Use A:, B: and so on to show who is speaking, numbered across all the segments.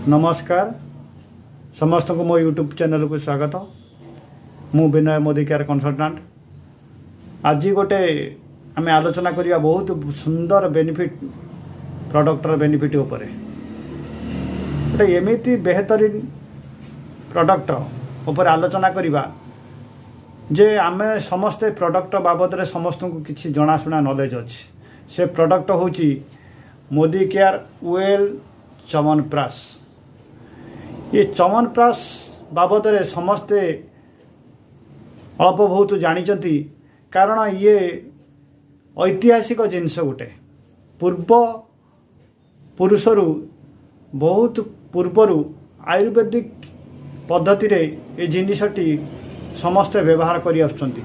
A: नमस्कार समस्त को मो यूट्यूब चैनल को स्वागत। मु विनय मोदी केयर कंसल्टेंट। आज गोटे आम आलोचना करिया बहुत सुंदर बेनिफिट प्रोडक्टर बेनिफिट उपरे गोटे एमती बेहतरीन प्रोडक्ट उपर आलोचना करिबा जे आमे समस्ते प्रोडक्ट बाबद रे समस्त को किसी जनाशुना नॉलेज अच्छी। से प्रोडक्ट होची मोदी केयर वेल च्यवनप्राश। ये च्यवनप्राश बाबद रे समस्ते अल्प बहुत जानी कारण ये ऐतिहासिक जिनस गोटे पूर्व पुरुषरु बहुत पूर्वर आयुर्वेदिक पद्धति रे ये जिनसटी समस्ते व्यवहार करी आछंती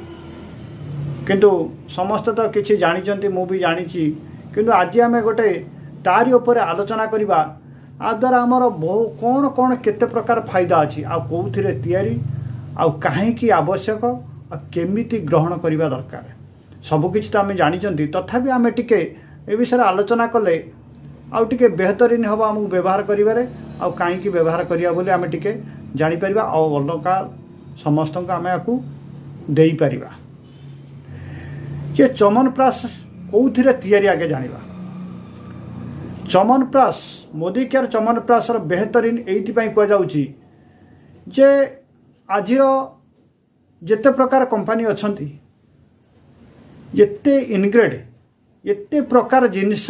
A: किंतु समस्त तो किसी जानी मु भी जानी किंतु आज आम गोटे तारी उपर आलोचना करवा आ द्वारा आमर बहु कौन कौन केते प्रकार फायदा अच्छी आ कौथिरे तैयारी आ काहेकि आवश्यक आ केमिति ग्रहण करवा दरकार सबकिछ तो आम जानी तथापि आम टिके ए विषय आलोचना कले आउ टिके बेहतरीन हम आमको व्यवहार करिबारे आ काहेकि व्यवहार करिया बोले आम टिके जानि परिबा आ अलका समस्त को आम याकू देई परिबा। ये च्यवनप्राश कौथिरे तैयारी आगे जानिबा। च्यवनप्राश मोदी केयर च्यवनप्राश बेहतरीन एइथिपाई कुआ जाउची जे आजिर जेते प्रकार कंपनी अछंती एते इनग्रेड एते प्रकार जिनिस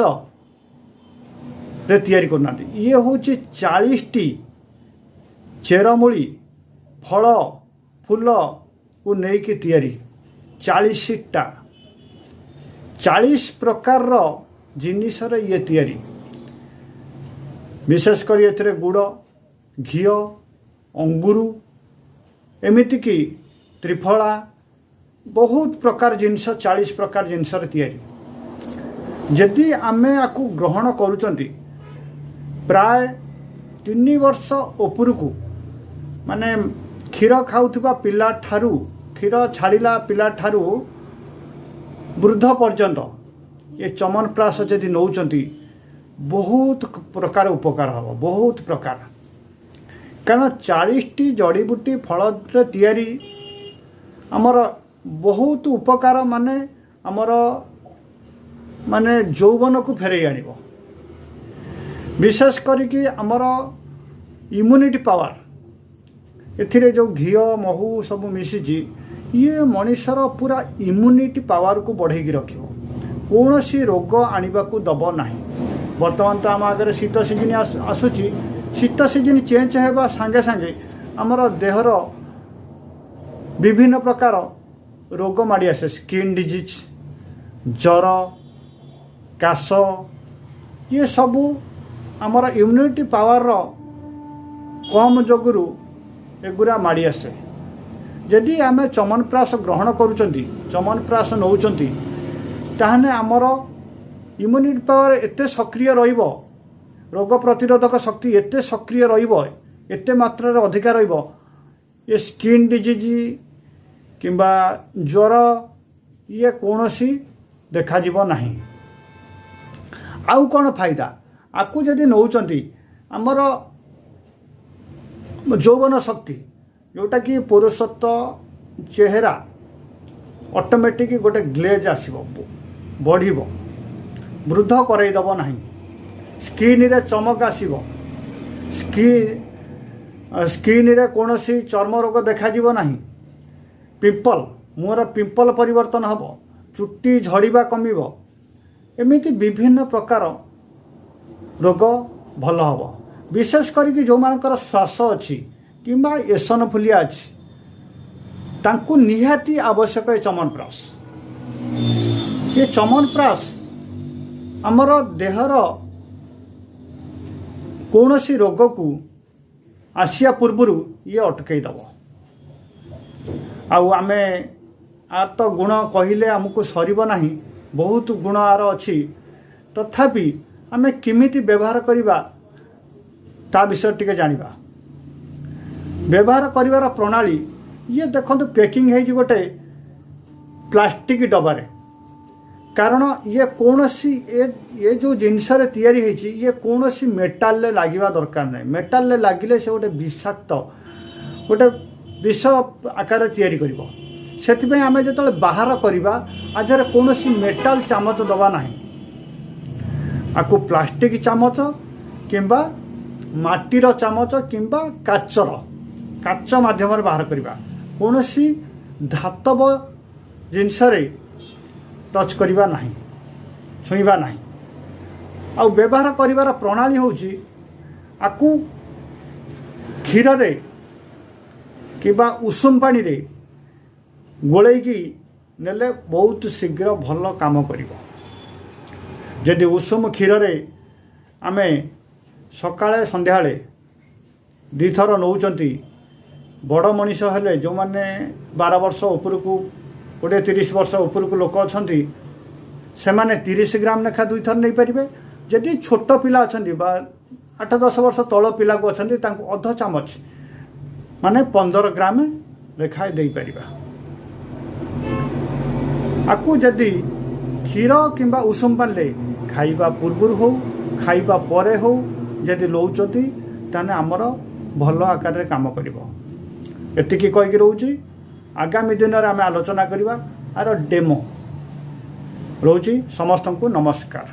A: रे तैयारी करना ये होची 40 टी चेरमूली फल फूल को लेकिन तैयारी 40 प्रकार जिनिस ये तैयारी विशेषकर ये गुड़ घी अंगुर एमिति की त्रिफला बहुत प्रकार जिनिस 40 प्रकार जिनिस तैयारी जदि आमे आकु ग्रहण करूचंती प्राय 3 वर्ष उपरकू माने क्षीर खाऊथिबा पिला ठारू क्षीर छाड़िला पिला ठारू वृद्ध पर्यंत ये च्यवनप्राश जदि नौचंती बहुत प्रकार उपकार हम बहुत प्रकार कारण 40 टी जड़ीबूटी फल तैयारी आमर बहुत उपकार माने आमर माने यौवन को फेरई आनिबो विशेष करिकी आमर इम्यूनिटी पावर एथिरे जो घी महू सब मिशिची ये मनुष्यर पूरा इम्यूनिटी पावर को बढ़ेकी रखिबो कौन सी रोग आनिबा को दब नाही। वर्तमान तो आम आगे शीत सीजन आसूची शीत सीजन चेंज होगा सांगे सांगे आमर देहर विभिन्न प्रकार रोग माड़ी आसे स्किन डिजीज जर काश ये सबू आमर इम्यूनिटी पावर कम जोगुरु एगुरा माड़ी आसे जदि आम च्यवनप्राश ग्रहण करुचंती च्यवनप्राश नौचंती ताहने आमर इम्यूनिटी पावर एते सक्रिय रहिबो रोग प्रतिरोधक शक्ति एते सक्रिय रहिबो एते मात्रा रे अधिका रहिबो ये स्किन डिजीज किंबा ज्वर ये कौनसी देखा जीव नाही। आउ कौन फायदा आकु जदि नौचंती आमर यौवन शक्ति जोटा कि पुरुषत्व चेहरा ऑटोमेटिक गोटे ग्लेज आसीबो बढ़िबो वृद्ध करईदब ना स्किन रे चमक आसीबो स्किन रे कौनसी चर्म रोग देखा जीव नाही पिंपल मुहर पिंपल परिवर्तन हबो चुट्टी झड़ीबा कमिबो एमिति विभिन्न प्रकार रोग भल हबो विशेष करिकि जो मानकर श्वास अच्छी किंबा एसनफुलिया अच्छी तांकु निहाती आवश्यक है च्यवनप्राश। ये च्यवनप्राश आमर देहर कौन सी रोग को आसिया पूर्वर ये अटकईदब आमे आर तो गुण कहले आमको सरीब नाही बहुत गुण आर अच्छी तथापि आमे किमिति व्यवहार करिबा ता विषय टिके जानिबा। व्यवहार करिवार प्रणाली ये देखो पैकिंग है गोटे प्लास्टिक डबारे कारण ये कौन सी ये जो जिनस तैयारी होती ये कौन सी मेटाल लगे दरकार नहीं। मेटाल लगिले से गोटे विषाक्त गोटे विष आकार तैयारी कर से आम जो बाहर करवा आधार कौन सी मेटाल चामच दबा ना आपको प्लास्टिक चामच किंबा माटीर चामच किंबा काच माध्यम बाहर करवा कौन सी धातव जिनस टच करवा नहीं छुईवा नहीं। आ व्यवहार करिवार प्रणाली होची आकु क्षीर रे किबा उषुम पानी रे गोलेकी नेले बहुत शीघ्र भल काम करिवो। जदि उषुम क्षीर रे आमे सकाळे संध्याळे दी थर नौचंती बड़ मनीष हेले जो माने 12 वर्ष उपरकू 20-30 वर्ष उपरकू लोक अच्छा से माने 30 ग्राम लेखा 2 थर नहीं पारे। जदि छोट पिला अच्छा 8-10 वर्ष तल पिला को अच्छा अध चामच माने 15 ग्राम लेखाएं दे पार। आपको जदि क्षीर किंबा उषुम पानी खाइबा पूर्व हो खाइबा परे हो जदि लौचती ताने आमर भल आकार काम करिवो। एतिकी कहीकि रोची आगामी दिन में आम आलोचना करवा आर डेमो रोची। समस्त को नमस्कार।